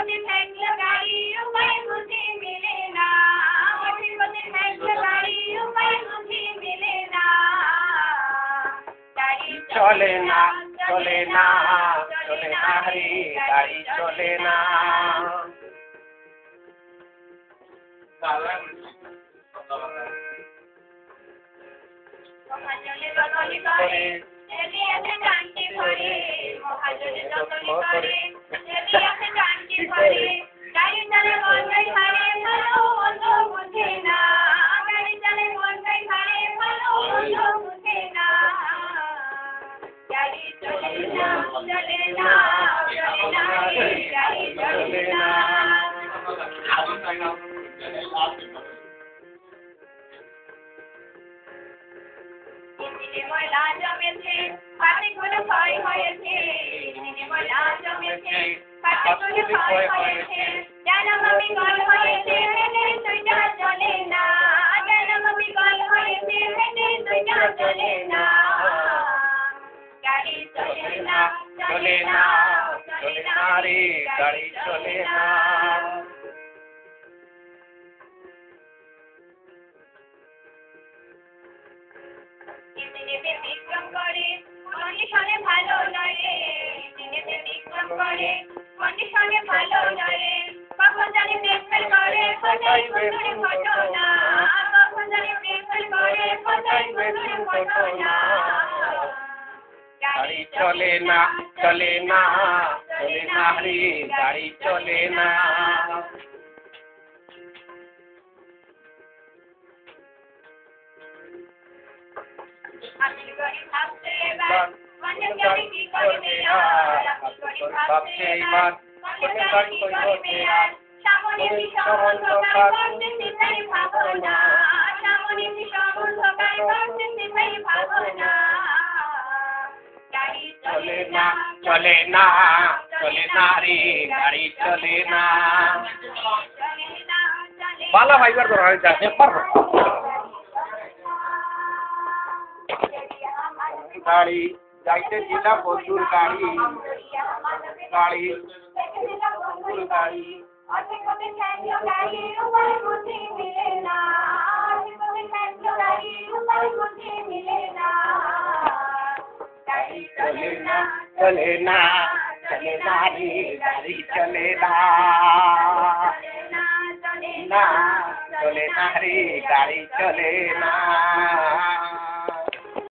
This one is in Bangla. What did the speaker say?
পথে থাকলে গাড়ি উপায় বুঝি মিলে না, মাটির পথে থাকলে গাড়ি উপায় বুঝি মিলে না, গাড়ি চলে না চলে না চলে না রে গাড়ি চলে না। মহাজনে বদলি করে ছেলে আছে টানতে করে, মহাজনে বদলি করে ছেলে আছে টানতে করে, গাড়ি চালে মনটাই হারে ভালো মন্দ বুঝে না, গাড়ি চালে মনটাই হারে ভালো মন্দ বুঝে না, গাড়ি চলে না চলে না চলে না রে গাড়ি চলে না। ইঞ্জিনে ময়লা জমেছে পাতিগুলো ক্ষয় হয়েছে, ইঞ্জিনে ময়লা জমেছে পাতিগুলো ক্ষয় হয়েছে, জানালা বিকল হয়েছে হেঁটে দুইটা চলে না, জানালা বিকল হয়েছে হেঁটে দুইটা চলে না, গাড়ি চলে না চলে না চলে না রে গাড়ি চলে না। ইঞ্জিনে ব্যতিক্রম করে কন্ডিশনে ভালো নয় রে, ইঞ্জিনে ব্যতিক্রম করে কন্ডিশনে ভালো নয় রে, কখন জানি ব্রেক ফেল করে কোথায় বন্ধুরে ঘটনা, কখন জানি ব্রেক ফেল করে কোথায় বন্ধুরে ঘটনা, গাড়ি চলে না চলে না চলে না রে গাড়ি চলে না। আপনি করে ভাবছে এবার মনে গাড়ি কি করবে আর, আপনি করে ভাবছে এবার মনে গাড়ি কি করবে আর, সামনে ভীষণ অন্ধকার করতেছে তাই ভাবনা, সামনে ভীষণ অন্ধকার করতেছে তাই ভাবনা, গাড়ি চলে না চলে না চলে না রে গাড়ি চলে না। চলে না চলে ভালো ভাইবার ধরা হয়েছে গাড়ি যাইতে দিলা বন্ধুর গাড়ি, গাড়ি বন্ধুর গাড়ি চলে না চলে না চলে না রে গাড়ি চলে না, না চলে না রে গাড়ি চলে না।